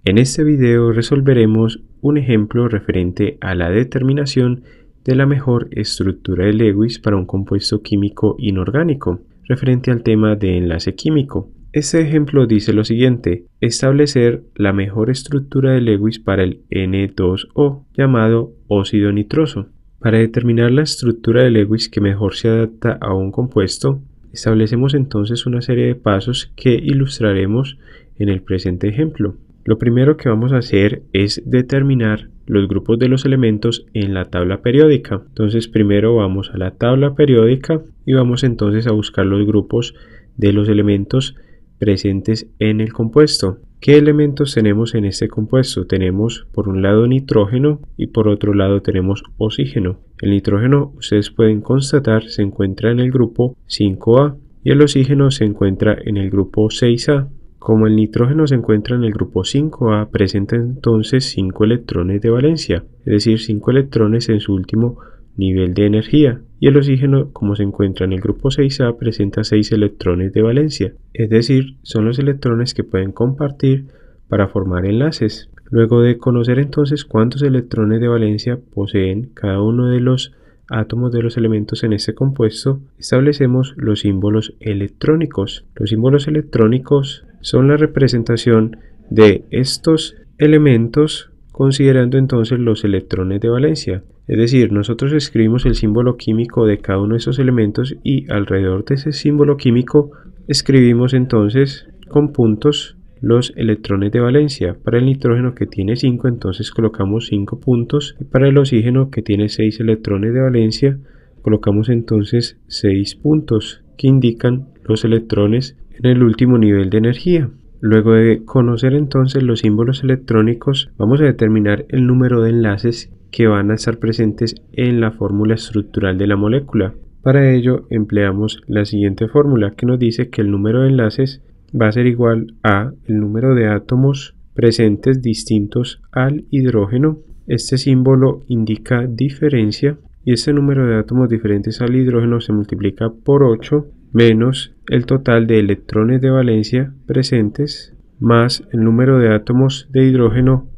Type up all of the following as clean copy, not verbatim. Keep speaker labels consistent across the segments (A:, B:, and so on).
A: En este video resolveremos un ejemplo referente a la determinación de la mejor estructura de Lewis para un compuesto químico inorgánico, referente al tema de enlace químico. Este ejemplo dice lo siguiente: establecer la mejor estructura de Lewis para el N2O, llamado óxido nitroso. Para determinar la estructura de Lewis que mejor se adapta a un compuesto, establecemos entonces una serie de pasos que ilustraremos en el presente ejemplo. Lo primero que vamos a hacer es determinar los grupos de los elementos en la tabla periódica. Entonces primero vamos a la tabla periódica y vamos entonces a buscar los grupos de los elementos presentes en el compuesto. ¿Qué elementos tenemos en este compuesto? Tenemos por un lado nitrógeno y por otro lado tenemos oxígeno. El nitrógeno, ustedes pueden constatar, se encuentra en el grupo 5A y el oxígeno se encuentra en el grupo 6A. Como el nitrógeno se encuentra en el grupo 5A, presenta entonces 5 electrones de valencia, es decir, 5 electrones en su último nivel de energía, y el oxígeno, como se encuentra en el grupo 6A, presenta 6 electrones de valencia, es decir, son los electrones que pueden compartir para formar enlaces. Luego de conocer entonces cuántos electrones de valencia poseen cada uno de los átomos de los elementos en este compuesto, establecemos los símbolos electrónicos. Los símbolos electrónicos son la representación de estos elementos considerando entonces los electrones de valencia. Es decir, nosotros escribimos el símbolo químico de cada uno de esos elementos y alrededor de ese símbolo químico escribimos entonces con puntos los electrones de valencia. Para el nitrógeno, que tiene 5, entonces colocamos 5 puntos, y para el oxígeno, que tiene 6 electrones de valencia, colocamos entonces 6 puntos que indican los electrones en el último nivel de energía. Luego de conocer entonces los símbolos electrónicos, vamos a determinar el número de enlaces que van a estar presentes en la fórmula estructural de la molécula. Para ello empleamos la siguiente fórmula, que nos dice que el número de enlaces va a ser igual a el número de átomos presentes distintos al hidrógeno. Este símbolo indica diferencia y este número de átomos diferentes al hidrógeno se multiplica por 8 menos el total de electrones de valencia presentes más el número de átomos de hidrógeno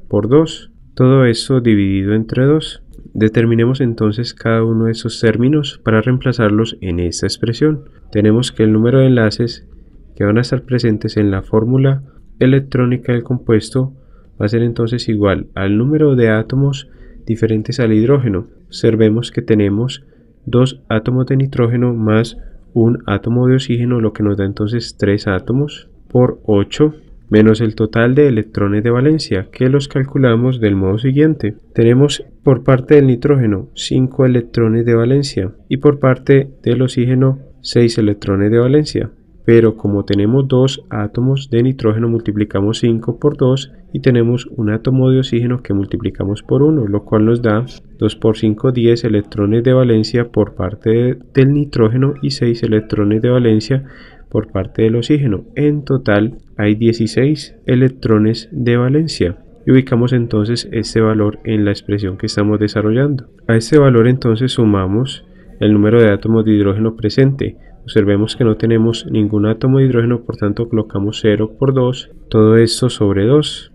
A: por 2. Todo esto dividido entre 2. Determinemos entonces cada uno de esos términos para reemplazarlos en esta expresión. Tenemos que el número de enlaces que van a estar presentes en la fórmula electrónica del compuesto va a ser entonces igual al número de átomos diferentes al hidrógeno. Observemos que tenemos 2 átomos de nitrógeno más un átomo de oxígeno, lo que nos da entonces 3 átomos por 8 menos el total de electrones de valencia, que los calculamos del modo siguiente. Tenemos por parte del nitrógeno 5 electrones de valencia y por parte del oxígeno 6 electrones de valencia. Pero como tenemos 2 átomos de nitrógeno, multiplicamos 5 por 2 y tenemos un átomo de oxígeno que multiplicamos por 1, lo cual nos da 2 por 5, 10 electrones de valencia por parte del nitrógeno y 6 electrones de valencia por parte del oxígeno. En total hay 16 electrones de valencia. Y ubicamos entonces este valor en la expresión que estamos desarrollando. A este valor entonces sumamos el número de átomos de hidrógeno presente. Observemos que no tenemos ningún átomo de hidrógeno, por tanto colocamos 0 por 2, todo esto sobre 2.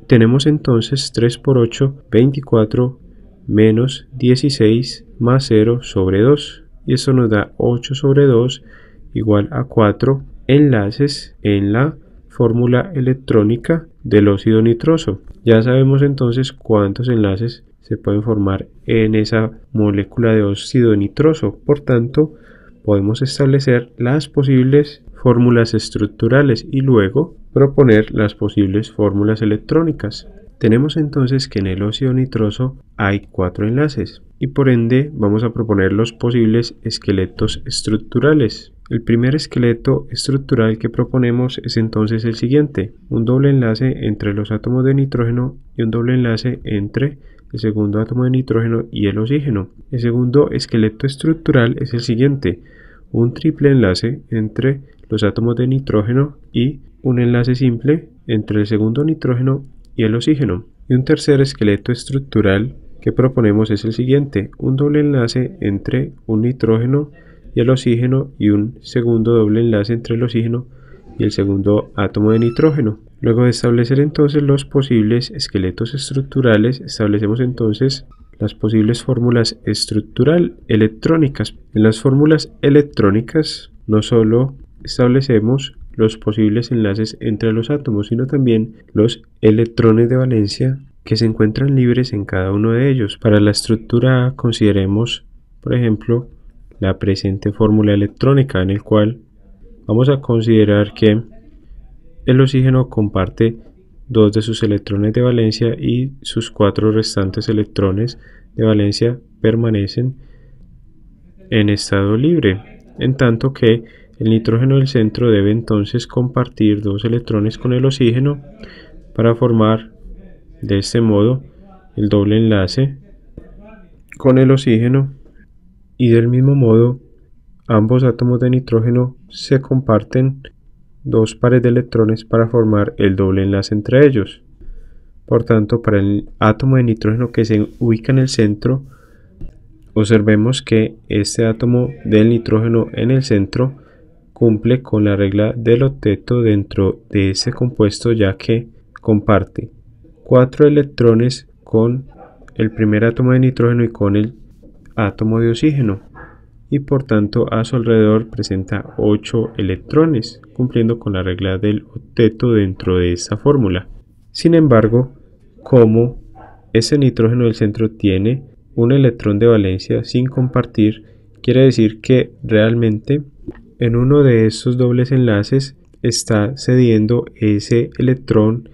A: Tenemos entonces 3 por 8, 24, menos 16, más 0 sobre 2. Y eso nos da 8 sobre 2 igual a 4 enlaces en la fórmula electrónica del óxido nitroso. Ya sabemos entonces cuántos enlaces se pueden formar en esa molécula de óxido nitroso. Por tanto, podemos establecer las posibles fórmulas estructurales y luego proponer las posibles fórmulas electrónicas. Tenemos entonces que en el óxido nitroso hay 4 enlaces y por ende vamos a proponer los posibles esqueletos estructurales. El primer esqueleto estructural que proponemos es entonces el siguiente: un doble enlace entre los átomos de nitrógeno y un doble enlace entre el segundo átomo de nitrógeno y el oxígeno. El segundo esqueleto estructural es el siguiente: un triple enlace entre los átomos de nitrógeno y un enlace simple entre el segundo nitrógeno y el oxígeno. Y un tercer esqueleto estructural que proponemos es el siguiente: un doble enlace entre un nitrógeno y el oxígeno y un segundo doble enlace entre el oxígeno y el segundo átomo de nitrógeno. Luego de establecer entonces los posibles esqueletos estructurales, establecemos entonces las posibles fórmulas estructural electrónicas. En las fórmulas electrónicas no solo establecemos los posibles enlaces entre los átomos, sino también los electrones de valencia que se encuentran libres en cada uno de ellos. Para la estructura A consideremos, por ejemplo, la presente fórmula electrónica, en el cual vamos a considerar que el oxígeno comparte 2 de sus electrones de valencia y sus 4 restantes electrones de valencia permanecen en estado libre, en tanto que el nitrógeno del centro debe entonces compartir 2 electrones con el oxígeno para formar de este modo el doble enlace con el oxígeno, y del mismo modo ambos átomos de nitrógeno se comparten 2 pares de electrones para formar el doble enlace entre ellos. Por tanto, para el átomo de nitrógeno que se ubica en el centro, observemos que este átomo del nitrógeno en el centro cumple con la regla del octeto dentro de ese compuesto, ya que comparte 4 electrones con el primer átomo de nitrógeno y con el átomo de oxígeno, y por tanto a su alrededor presenta 8 electrones, cumpliendo con la regla del octeto dentro de esta fórmula. Sin embargo, como ese nitrógeno del centro tiene un electrón de valencia sin compartir, quiere decir que realmente en uno de estos dobles enlaces está cediendo ese electrón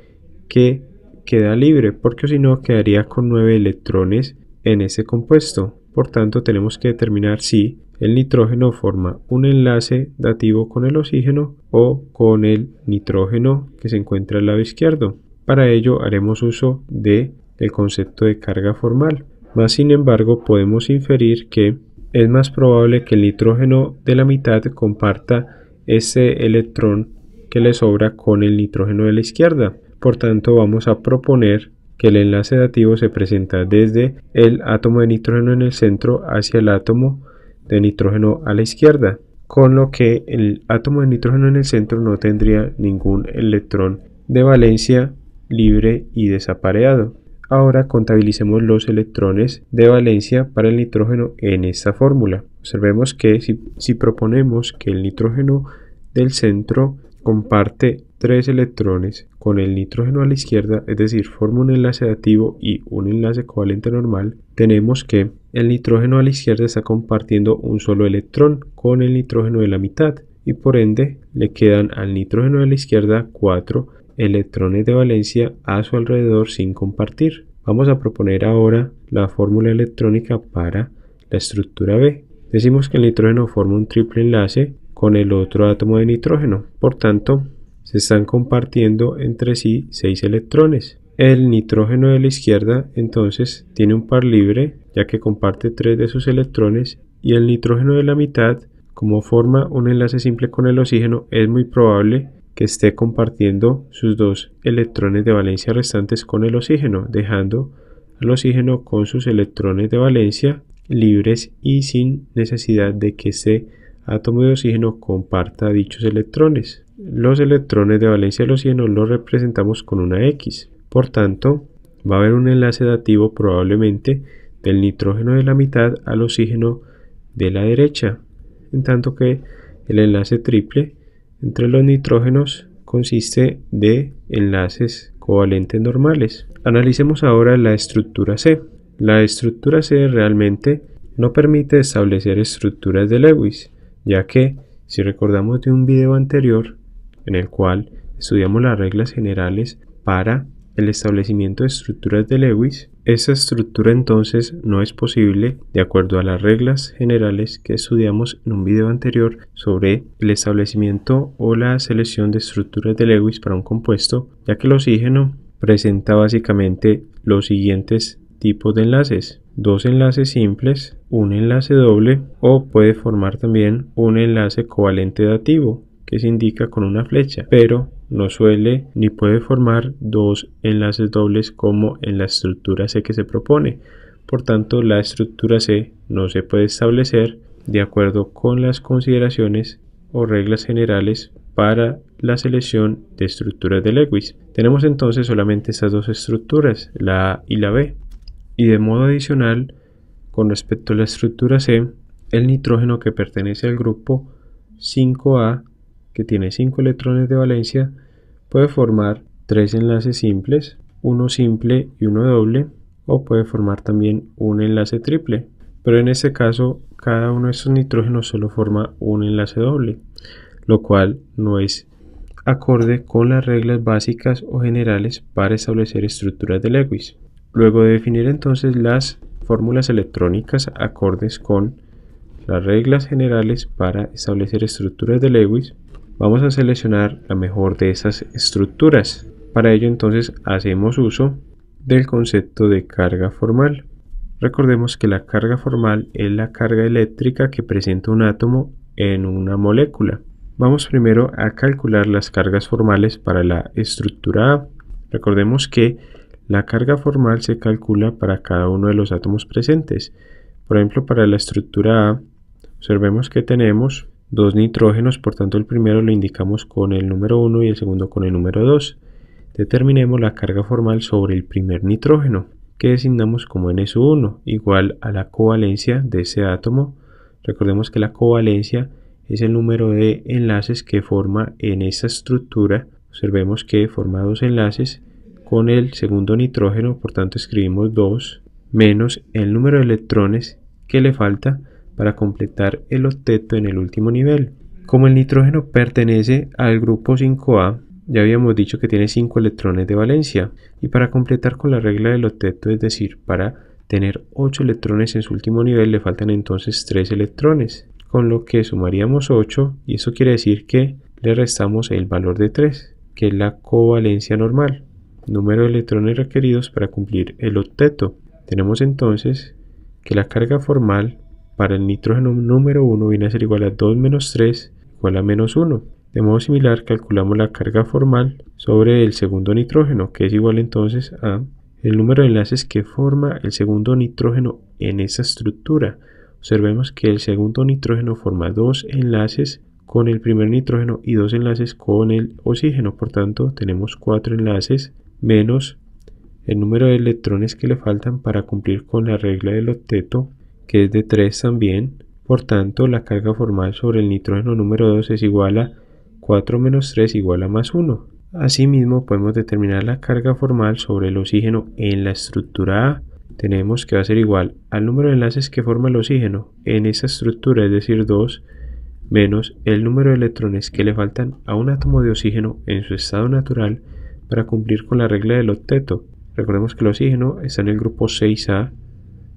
A: que queda libre, porque si no quedaría con 9 electrones en ese compuesto. Por tanto, tenemos que determinar si el nitrógeno forma un enlace dativo con el oxígeno o con el nitrógeno que se encuentra al lado izquierdo. Para ello haremos uso del concepto de carga formal. Mas sin embargo, podemos inferir que es más probable que el nitrógeno de la mitad comparta ese electrón que le sobra con el nitrógeno de la izquierda. Por tanto, vamos a proponer que el enlace dativo se presenta desde el átomo de nitrógeno en el centro hacia el átomo de nitrógeno a la izquierda, con lo que el átomo de nitrógeno en el centro no tendría ningún electrón de valencia libre y desapareado. Ahora contabilicemos los electrones de valencia para el nitrógeno en esta fórmula. Observemos que si proponemos que el nitrógeno del centro comparte 3 electrones con el nitrógeno a la izquierda, es decir, forma un enlace dativo y un enlace covalente normal, tenemos que el nitrógeno a la izquierda está compartiendo un solo electrón con el nitrógeno de la mitad, y por ende le quedan al nitrógeno de la izquierda 4 electrones de valencia a su alrededor sin compartir. Vamos a proponer ahora la fórmula electrónica para la estructura B. Decimos que el nitrógeno forma un triple enlace con el otro átomo de nitrógeno, por tanto se están compartiendo entre sí 6 electrones. El nitrógeno de la izquierda entonces tiene un par libre, ya que comparte 3 de sus electrones, y el nitrógeno de la mitad, como forma un enlace simple con el oxígeno, es muy probable que esté compartiendo sus 2 electrones de valencia restantes con el oxígeno, dejando al oxígeno con sus electrones de valencia libres y sin necesidad de que este átomo de oxígeno comparta dichos electrones. Los electrones de valencia del oxígeno los representamos con una X. Por tanto, va a haber un enlace dativo probablemente del nitrógeno de la mitad al oxígeno de la derecha, en tanto que el enlace triple entre los nitrógenos consiste de enlaces covalentes normales. Analicemos ahora la estructura C. La estructura C realmente no permite establecer estructuras de Lewis, ya que si recordamos de un video anterior en el cual estudiamos las reglas generales para el establecimiento de estructuras de Lewis, esa estructura entonces no es posible de acuerdo a las reglas generales que estudiamos en un video anterior sobre el establecimiento o la selección de estructuras de Lewis para un compuesto, ya que el oxígeno presenta básicamente los siguientes tipos de enlaces: 2 enlaces simples, un enlace doble, o puede formar también un enlace covalente dativo que se indica con una flecha, pero no suele ni puede formar 2 enlaces dobles como en la estructura C que se propone. Por tanto, la estructura C no se puede establecer de acuerdo con las consideraciones o reglas generales para la selección de estructuras de Lewis. Tenemos entonces solamente estas dos estructuras, la A y la B. Y de modo adicional, con respecto a la estructura C, el nitrógeno que pertenece al grupo 5A, que tiene 5 electrones de valencia, puede formar 3 enlaces simples, uno simple y uno doble, o puede formar también un enlace triple. Pero en este caso, cada uno de estos nitrógenos solo forma un enlace doble, lo cual no es acorde con las reglas básicas o generales para establecer estructuras de Lewis. Luego de definir entonces las fórmulas electrónicas acordes con las reglas generales para establecer estructuras de Lewis, vamos a seleccionar la mejor de esas estructuras. Para ello entonces hacemos uso del concepto de carga formal. Recordemos que la carga formal es la carga eléctrica que presenta un átomo en una molécula. Vamos primero a calcular las cargas formales para la estructura A. Recordemos que la carga formal se calcula para cada uno de los átomos presentes. Por ejemplo, para la estructura A, observemos que tenemos dos nitrógenos, por tanto el primero lo indicamos con el número 1 y el segundo con el número 2. Determinemos la carga formal sobre el primer nitrógeno, que designamos como NS1, igual a la covalencia de ese átomo. Recordemos que la covalencia es el número de enlaces que forma en esta estructura. Observemos que forma dos enlaces con el segundo nitrógeno, por tanto escribimos 2 menos el número de electrones que le falta para completar el octeto en el último nivel. Como el nitrógeno pertenece al grupo 5A, ya habíamos dicho que tiene 5 electrones de valencia, y para completar con la regla del octeto, es decir, para tener 8 electrones en su último nivel, le faltan entonces 3 electrones, con lo que sumaríamos 8, y eso quiere decir que le restamos el valor de 3, que es la covalencia normal, número de electrones requeridos para cumplir el octeto. Tenemos entonces que la carga formal para el nitrógeno número 1 viene a ser igual a 2 menos 3 igual a menos 1. De modo similar, calculamos la carga formal sobre el segundo nitrógeno, que es igual entonces a el número de enlaces que forma el segundo nitrógeno en esa estructura. Observemos que el segundo nitrógeno forma dos enlaces con el primer nitrógeno y dos enlaces con el oxígeno. Por tanto, tenemos 4 enlaces menos el número de electrones que le faltan para cumplir con la regla del octeto, que es de 3 también. Por tanto, la carga formal sobre el nitrógeno número 2 es igual a 4 menos 3 igual a más 1. Asimismo, podemos determinar la carga formal sobre el oxígeno en la estructura A. Tenemos que va a ser igual al número de enlaces que forma el oxígeno en esa estructura, es decir, 2, menos el número de electrones que le faltan a un átomo de oxígeno en su estado natural para cumplir con la regla del octeto. Recordemos que el oxígeno está en el grupo 6A,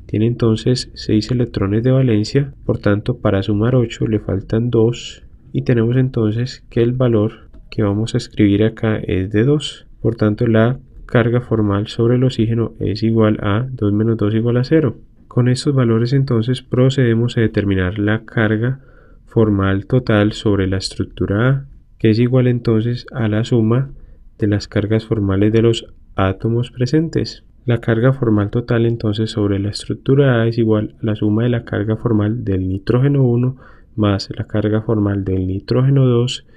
A: tiene entonces 6 electrones de valencia, por tanto para sumar 8 le faltan 2 y tenemos entonces que el valor que vamos a escribir acá es de 2. Por tanto la carga formal sobre el oxígeno es igual a 2 menos 2 igual a 0. Con estos valores entonces procedemos a determinar la carga formal total sobre la estructura A, que es igual entonces a la suma de las cargas formales de los átomos presentes. La carga formal total entonces sobre la estructura A es igual a la suma de la carga formal del nitrógeno 1 más la carga formal del nitrógeno 2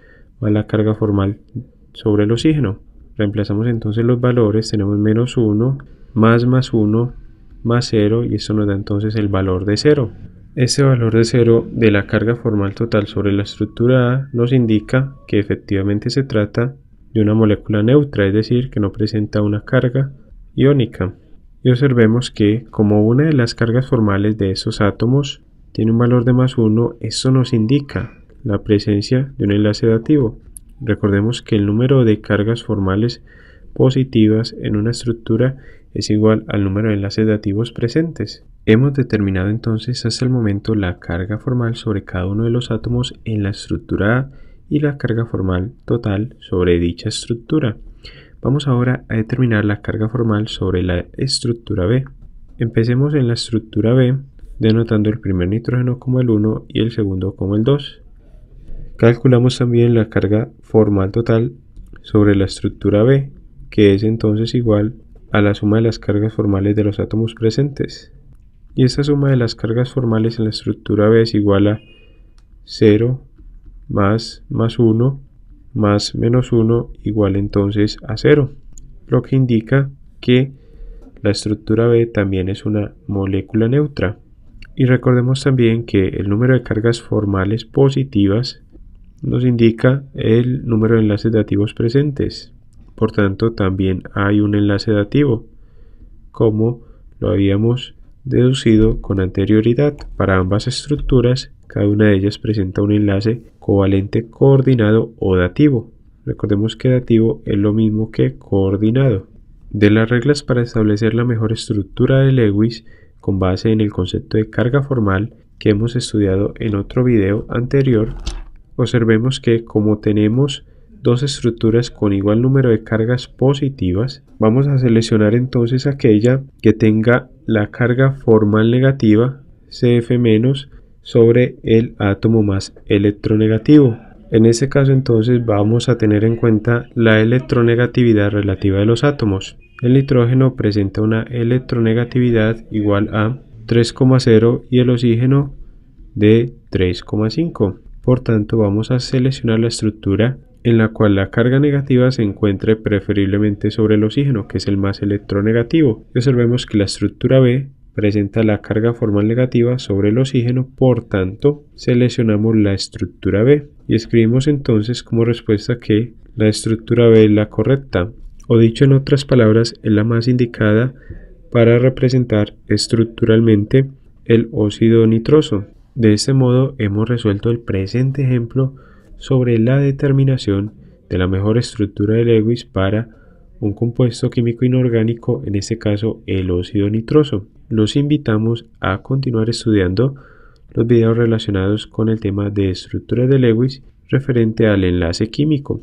A: más la carga formal sobre el oxígeno. Reemplazamos entonces los valores, tenemos menos 1 más 1 más 0 y esto nos da entonces el valor de 0. Este valor de 0 de la carga formal total sobre la estructura A nos indica que efectivamente se trata de una molécula neutra, es decir, que no presenta una carga iónica. Y observemos que como una de las cargas formales de estos átomos tiene un valor de más 1, esto nos indica la presencia de un enlace dativo. Recordemos que el número de cargas formales positivas en una estructura es igual al número de enlaces dativos presentes. Hemos determinado entonces hasta el momento la carga formal sobre cada uno de los átomos en la estructura A y la carga formal total sobre dicha estructura. Vamos ahora a determinar la carga formal sobre la estructura B. Empecemos en la estructura B, denotando el primer nitrógeno como el 1 y el segundo como el 2. Calculamos también la carga formal total sobre la estructura B, que es entonces igual a la suma de las cargas formales de los átomos presentes. Y esta suma de las cargas formales en la estructura B es igual a 0 más 1 más menos 1 igual entonces a 0, lo que indica que la estructura B también es una molécula neutra. Y recordemos también que el número de cargas formales positivas nos indica el número de enlaces dativos presentes. Por tanto, también hay un enlace dativo, como lo habíamos deducido con anterioridad. Para ambas estructuras, cada una de ellas presenta un enlace covalente coordinado o dativo. Recordemos que dativo es lo mismo que coordinado. De las reglas para establecer la mejor estructura de Lewis con base en el concepto de carga formal que hemos estudiado en otro video anterior, observemos que como tenemos dos estructuras con igual número de cargas positivas, vamos a seleccionar entonces aquella que tenga la carga formal negativa CF- sobre el átomo más electronegativo. En este caso entonces vamos a tener en cuenta la electronegatividad relativa de los átomos. El nitrógeno presenta una electronegatividad igual a 3,0 y el oxígeno de 3,5. Por tanto, vamos a seleccionar la estructura en la cual la carga negativa se encuentre preferiblemente sobre el oxígeno, que es el más electronegativo. Y observemos que la estructura B presenta la carga formal negativa sobre el oxígeno, por tanto, seleccionamos la estructura B y escribimos entonces como respuesta que la estructura B es la correcta, o dicho en otras palabras, es la más indicada para representar estructuralmente el óxido nitroso. De este modo hemos resuelto el presente ejemplo sobre la determinación de la mejor estructura de Lewis para un compuesto químico inorgánico, en este caso el óxido nitroso. Los invitamos a continuar estudiando los videos relacionados con el tema de estructura de Lewis referente al enlace químico.